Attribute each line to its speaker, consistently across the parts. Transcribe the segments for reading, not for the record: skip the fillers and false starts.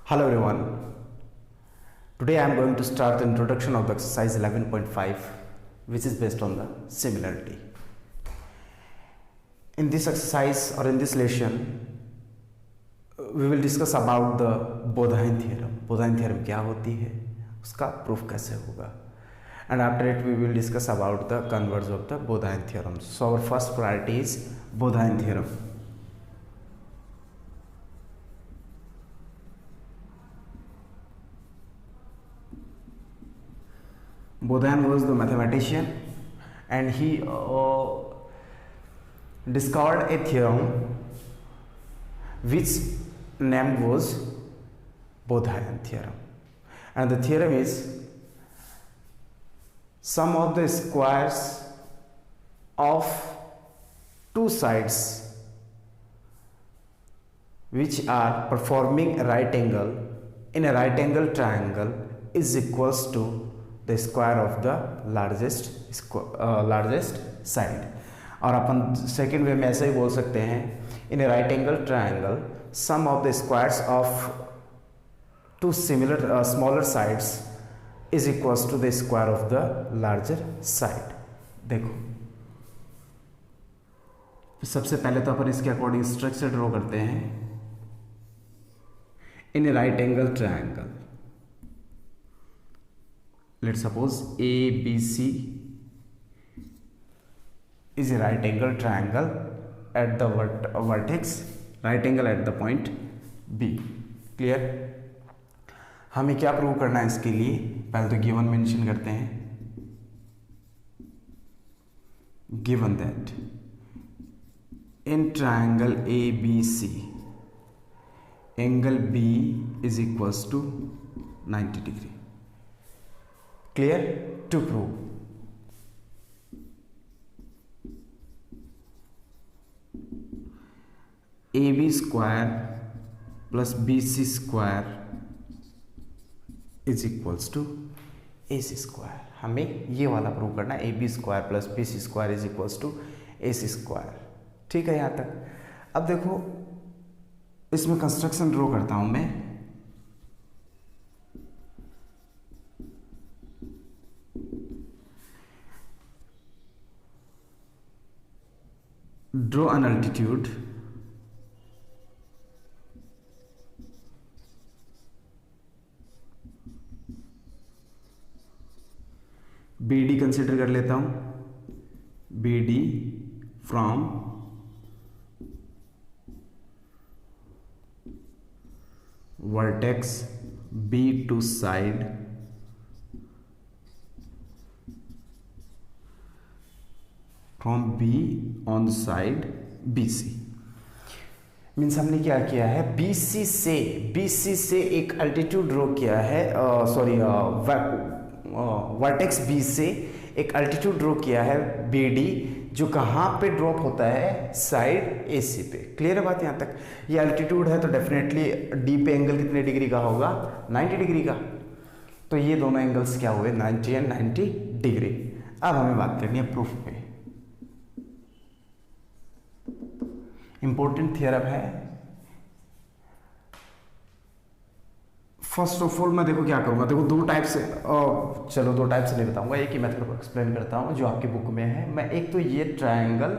Speaker 1: Hello everyone. Today I am going to start the introduction of the exercise 11.5 which is based on the similarity. In this exercise or in this lesson we will discuss about the Bodhain theorem. Bodhain theorem क्या होती है, उसका proof कैसे होगा, and after it we will discuss about the converse of the Bodhain theorem. So our first priority is Bodhain theorem. Bodhain was the mathematician and he discovered a theorem which name was Bodhain theorem, and the theorem is sum of the squares of two sides which are performing a right angle in a right angle triangle is equals to the square of the largest side. और अपन second way में ऐसे ही बोल सकते हैं, in a right angle triangle sum of the squares of two similar smaller sides is equals to the square of the larger side. देखो सबसे पहले तो अपन इसके अकॉर्डिंग स्ट्रक्चर ड्रॉ करते हैं. In a right angle triangle, let's suppose ABC is a right angle triangle at the vertex, right angle at the point B. Clear? हमें क्या prove करना है इसके लिए, पहले तो गिवन मेंशन करते हैं. Given that in triangle ABC angle B is equals to 90 degree. Clear? To prove AB square plus BC square is equals to AC square. हमें ये वाला प्रूव करना है, AB square plus BC square is equals to AC square. ठीक है यहाँ तक. अब देखो इसमें कंस्ट्रक्शन ड्रॉ करता हूं मैं. Draw an altitude BD consider कर लेता हूं. BD from vertex B to side from B on side BC. Means हमने क्या किया है, BC से एक अल्टीट्यूड ड्रॉ किया है, सॉरी वर्टेक्स B से एक अल्टीट्यूड ड्रॉ किया है BD, जो कहाँ पे ड्रॉप होता है, साइड AC पे. क्लियर है बात यहाँ तक. ये अल्टीट्यूड है तो डेफिनेटली D पे एंगल कितने डिग्री का होगा, 90 डिग्री का. तो ये दोनों एंगल्स क्या हुए, 90 एंड 90 डिग्री. अब हमें बात करनी है प्रूफ पे. इंपॉर्टेंट थियरम है. फर्स्ट ऑफ ऑल मैं देखो क्या करूंगा, देखो दो टाइप से, चलो दो टाइप से नहीं बताऊंगा, एक ही मेथड को एक्सप्लेन करता हूं जो आपकी बुक में है. मैं एक तो ये ट्रायंगल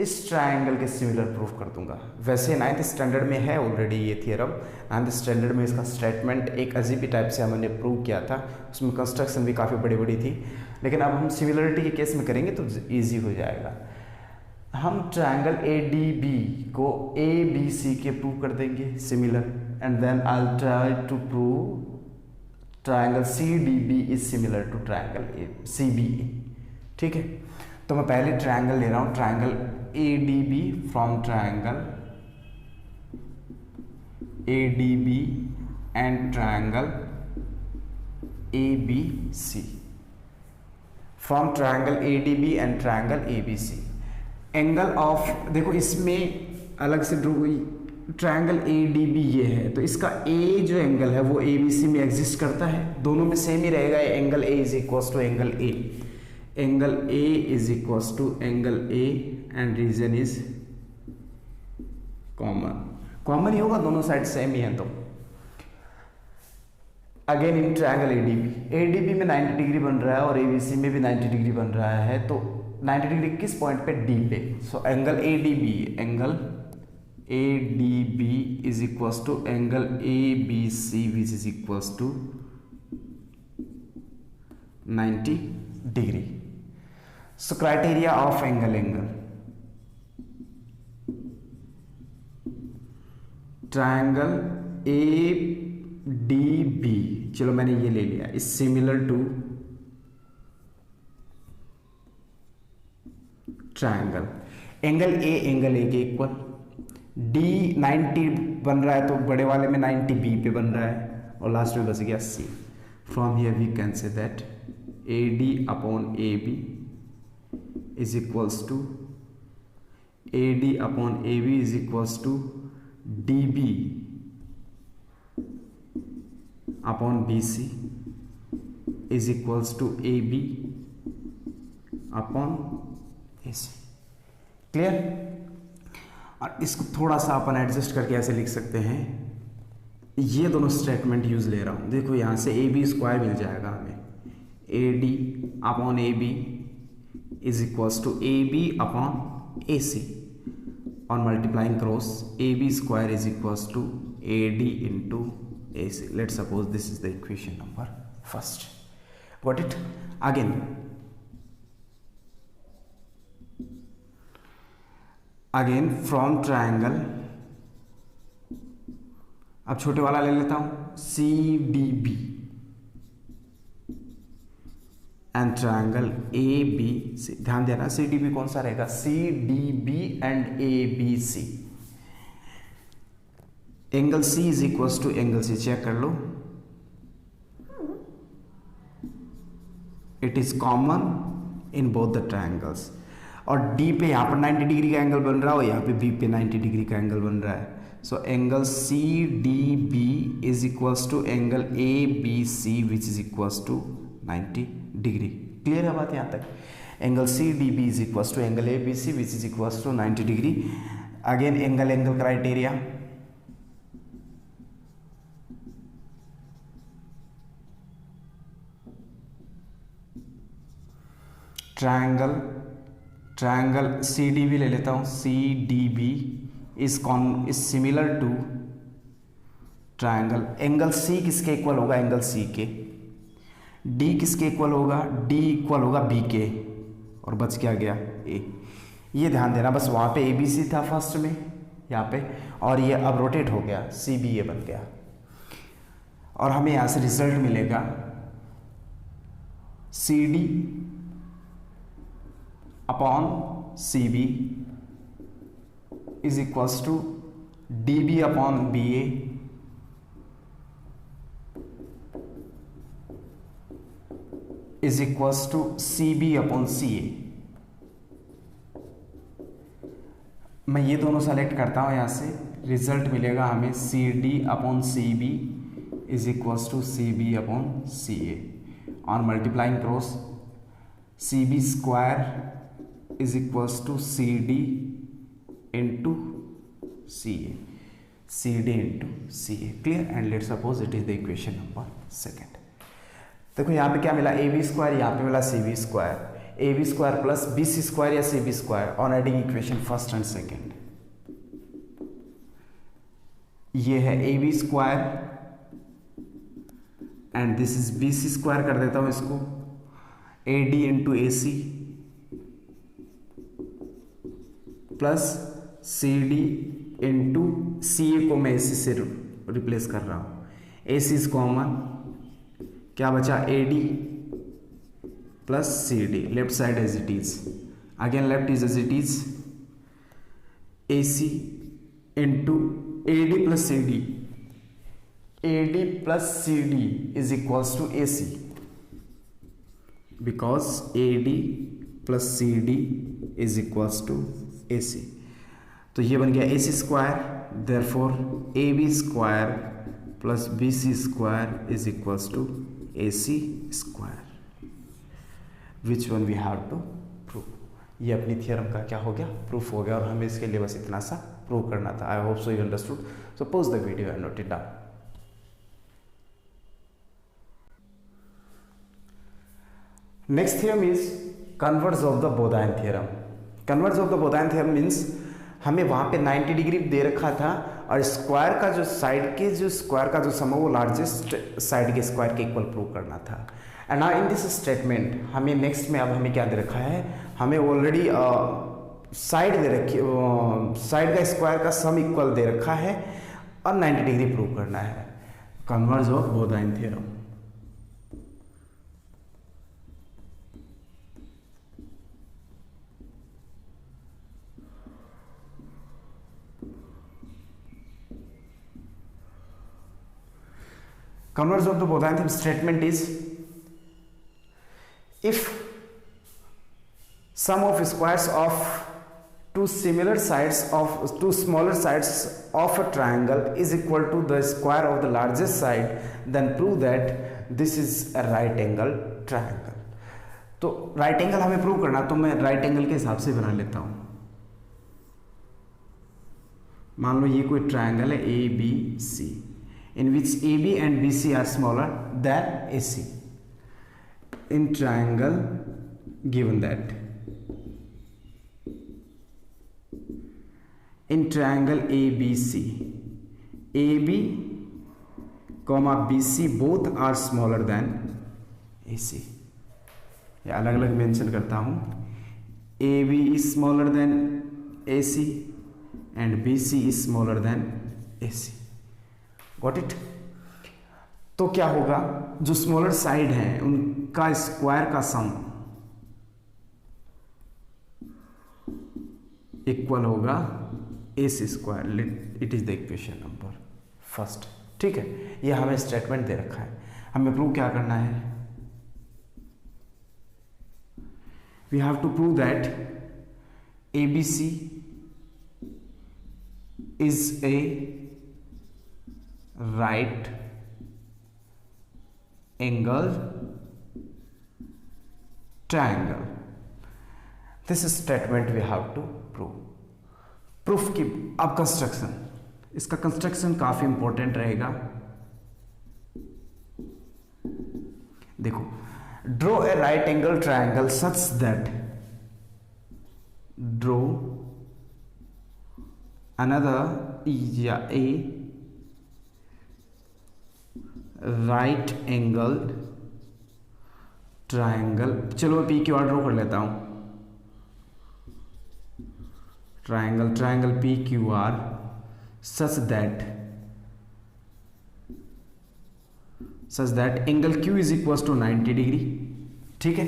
Speaker 1: इस ट्रायंगल के सिमिलर प्रूफ कर दूंगा. वैसे 9th स्टैंडर्ड में है ऑलरेडी ये थियरम. 9th स्टैंडर्ड में इसका स्टेटमेंट एक अजीब टाइप से हमने प्रूव किया था, उसमें कंस्ट्रक्शन भी काफ़ी बड़ी बड़ी थी. लेकिन अब हम सिमिलरिटी के केस में करेंगे तो ईजी हो जाएगा. हम ट्रायंगल ADB को ABC के प्रूव कर देंगे similar, and then I will try to prove triangle CDB is similar to triangle CBA. ठीक है, तो मैं पहले ट्रायंगल ले रहा हूं, triangle ADB from triangle ADB and triangle ABC. From triangle ADB and triangle ABC. Angle of, देखो इसमें अलग से ड्रॉ हुई, ट्रायंगल ADB ये है तो इसका A जो एंगल है वो ABC में एग्जिस्ट करता है, दोनों में सेम ही रहेगा. Angle A is equals to angle A, angle A is equals to angle A and reason is common. Common ही होगा, दोनों साइड सेम ही है. तो अगेन इन ट्रायंगल एडीबी में 90 डिग्री बन रहा है और एबीसी में भी 90 डिग्री बन रहा है, तो 90 डिग्री किस पॉइंट पे, डी पे। So angle ADB is equals to angle ABC which is equals to 90 degree. So criteria of angle triangle A D B, चलो मैंने ये ले लिया, is similar to triangle angle A के इक्वल, डी 90 बन रहा है तो बड़े वाले में 90 बी पे बन रहा है और लास्ट में बच गया C. From here we can say that A D upon A B is equals to A D upon A B is equals to D B upon B C is equals to A B upon A C. Clear? और इसको थोड़ा सा अपन adjust करके ऐसे लिख सकते हैं, ये दोनों स्टेटमेंट यूज ले रहा हूं, देखो यहां से ए बी स्क्वायर मिल जाएगा हमें, A D upon A B is equals to A B upon A C, on multiplying cross AB square is equals to AD into AC. Let's suppose this is the equation number first. Got it? Again from triangle, अब छोटे वाला ले लेता हूं CDB and triangle A B C. ध्यान देना C D B कौन सा रहेगा, C D B and A B C. Angle C is equals to angle C, check कर लो, it is common in both the triangles. और D पे यहां पर 90 डिग्री का एंगल बन रहा है और यहां पे बी पे 90 डिग्री का एंगल बन रहा है। So angle C D B is equals to angle A B C which is equals to 90 degree. Clear है बात यहां तक? Angle C D B is equals to angle A B C which is equals to 90 degree. Again angle criteria, triangle C D B ले लेता हूं, C D B is similar to triangle, angle C किसके equal होगा, angle C के। D किसके equal होगा, D equal होगा B के, और बच क्या गया ए। ये ध्यान देना, बस वहां पे ए बी सी था फर्स्ट में यहाँ पे, और ये अब रोटेट हो गया, सी बी ए बन गया, और हमें यहां से रिजल्ट मिलेगा C D upon C B is equals to D B upon B A is equals to C B upon C A. मैं ये दोनों सेलेक्ट करता हूं, यहां से रिजल्ट मिलेगा हमें C D upon C B is equals to C B upon C A. On multiplying cross C B square is equals to C D into C A, C D into C A. Clear? And let suppose it is the equation number second. देखो यहाँ पे क्या मिला, ए B square, यहाँ पे मिला C B square, A B square plus B C square या C B square on adding equation first and second. ये है A B square and this is B C square, कर देता हूं इसको, A D into A C plus C D into C A को मैं ए सी से रिप्लेस कर रहा हूं, ए सी इज कॉमन, क्या बचा A D plus C D, left side as it is, again left is as it is, A C into A D plus C D, A D plus C D is equals to A C, because A D plus C D is equals to A C. तो ये बन गया A C square, therefore A B square plus B C square is equals to A C square, which one we have to prove. ये अपनी theorem का क्या हो गया, प्रूफ हो गया, और हमें इसके लिए बस इतना सा प्रूव करना था। I hope so you understood. So pause the video and note it down. Next theorem is converse of the Baudhayana theorem. Converse of the Baudhayana theorem means हमें वहाँ पे 90 डिग्री दे रखा था और स्क्वायर का जो साइड के जो स्क्वायर का जो सम है वो लार्जेस्ट साइड के स्क्वायर के इक्वल प्रूव करना था। And now in this statement हमें नेक्स्ट में अब हमें क्या दे रखा है, हमें ऑलरेडी साइड दे रखी, साइड का स्क्वायर का सम इक्वल दे रखा है और 90 डिग्री प्रूव करना है। Converse of Baudhayana theorem. Converse of the Bodhayan theorem statement is if sum of squares of two similar sides of two smaller sides of a triangle is equal to the square of the largest side, then prove that this is a right angle triangle। तो right angle हमें prove करना, तो मैं right angle के हिसाब से बना लेता हूं। मान लो ये कोई ट्राइंगल है A B C, in which AB and BC are smaller than AC in triangle given that in triangle ABC AB comma BC both are smaller than AC। या अलग अलग मेंशन करता हूं, AB is smaller than AC and BC is smaller than AC। Got it. तो क्या होगा, जो smaller side है उनका स्क्वायर का सम इक्वल होगा AC square. It is the equation number first. ठीक है, ये हमें स्टेटमेंट दे रखा है, हमें प्रूव क्या करना है, we have to prove that ABC is a right angle triangle। this statement we have to prove। Proof की अब कंस्ट्रक्शन, इसका कंस्ट्रक्शन काफी इंपॉर्टेंट रहेगा। देखो, draw a right angle triangle such that, draw another या ए राइट एंगल ट्राइंगल। चलो P Q R draw कर लेता हूं, triangle P Q R such that angle Q is equal to 90 degree. ठीक है,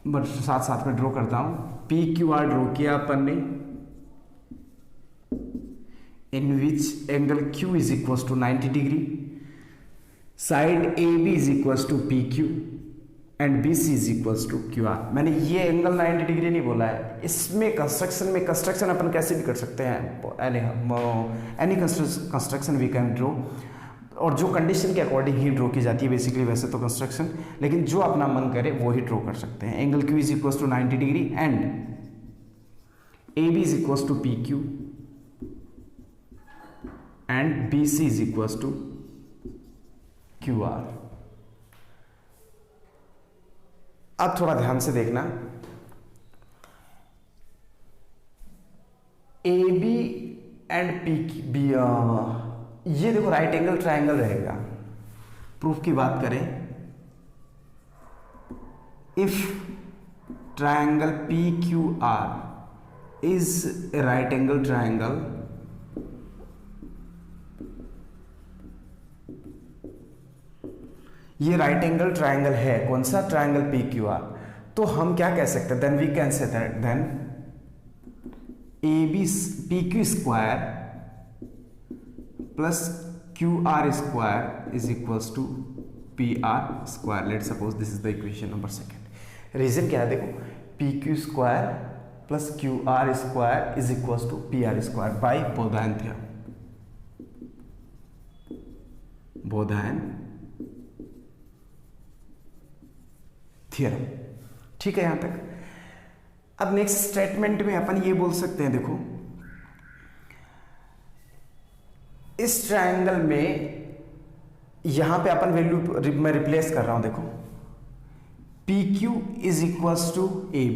Speaker 1: बट साथ साथ में ड्रॉ करता हूं, पी क्यू आर ड्रॉ किया अपन ने, in which angle Q is equal to 90 degree, side A B is equal to P Q and B C is equal to Q R. मैंने ये एंगल 90 डिग्री नहीं बोला है, इसमें कंस्ट्रक्शन अपन कैसे भी कर सकते हैं, any construction we can draw, और जो कंडीशन के अकॉर्डिंग ही ड्रॉ की जाती है बेसिकली, वैसे तो कंस्ट्रक्शन, लेकिन जो अपना मन करे वो ही ड्रॉ कर सकते हैं। Angle Q is equal to 90 degree and A B is equal to P Q and B C is equal to Q R. अब थोड़ा ध्यान से देखना, A B and P B, ये देखो राइट एंगल ट्राइंगल रहेगा। प्रूफ की बात करें, if triangle P Q R is a right angle triangle, ये राइट एंगल ट्राइंगल है, कौन सा, ट्राइंगल पी क्यू आर। तो हम क्या कह सकते हैं, then we can say that then A B P Q square plus Q R square is equals to P R square. Let suppose this is the equation number second. Reason क्या है, देखो, P Q square plus Q R square is equals to P R square by Baudhayana theorem. Baudhayana theorem. ठीक है यहां तक। अब next statement में अपन ये बोल सकते हैं, देखो इस ट्रायंगल में यहां पे अपन वैल्यू मैं रिप्लेस कर रहा हूं, देखो P Q is equals to A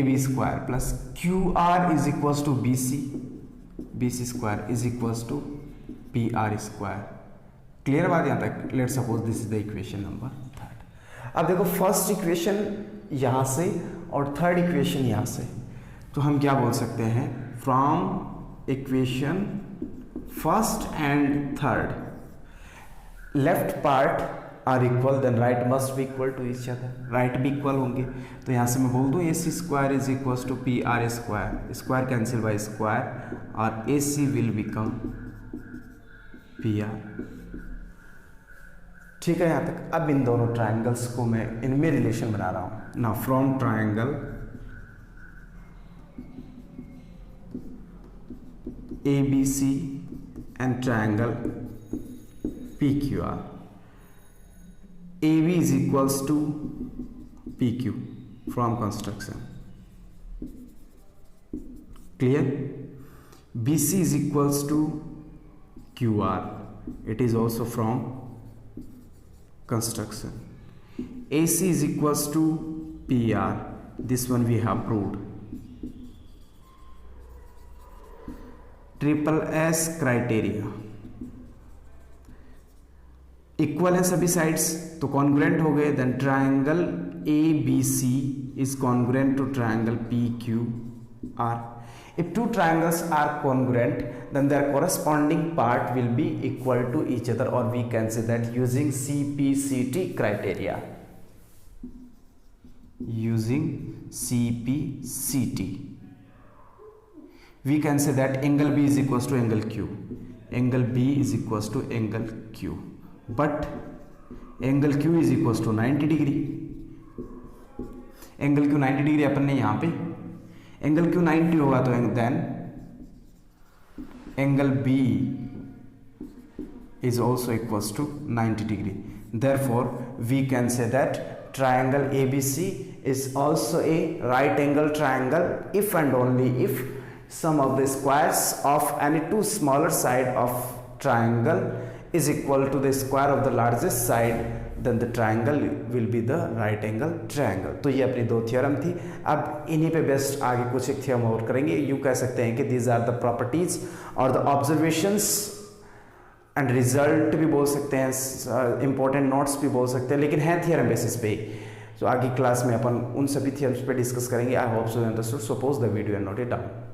Speaker 1: B square plus Q R is equals to B C square is equals to P R square. Clear बात यहाँ तक? Let suppose this is the equation number third. अब देखो first equation यहाँ से और third equation यहाँ से, तो हम क्या बोल सकते हैं, from equation first and third left part are equal then right must be equal to each other, right भी इक्वल होंगे। तो यहाँ से मैं बोल दूँ A C square is equal to P R square, square cancel by square और A C will become P R. ठीक है यहाँ तक? अब इन दोनों ट्राइंगल्स को मैं इनमें रिलेशन बना रहा हूँ ना, from triangle A B C and triangle P Q R, AB is equals to PQ from construction. Clear? BC is equals to QR. It is also from construction. AC is equals to PR. This one we have proved. Triple S criteria. Equal है सभी sides तो congruent हो गए, then triangle A B C is congruent to triangle P Q R. If two triangles are congruent then their corresponding part will be equal to each other, or we can say that using CPCT criteria. Using CPCT we can say that angle B is equals to angle Q, angle B is equals to angle Q, but angle Q is equal to 90 degree. Angle Q 90 degree अपन ने यहाँ पे, angle Q 90 होगा तो then angle B is also equal to 90 degree. Therefore we can say that triangle ABC is also a right angle triangle if and only if sum of the squares of any two smaller side of triangle is equal to the square of the largest side, then the triangle will be the right angle triangle। तो ये अपनी दो theorem थी। अब इन्हीं पे best आगे कुछ एक थ्योरम और करेंगे। यूँ कह सकते हैं कि दीज आर द प्रॉपर्टीज और द ऑब्जर्वेशंस एंड रिजल्ट भी बोल सकते हैं, इंपॉर्टेंट नोट्स भी बोल सकते हैं, लेकिन है थियरम बेसिस पे। तो आगे क्लास में अपन उन सभी थियरम्स पे डिस्कस करेंगे। आई hope so understood. Suppose the video and note it down.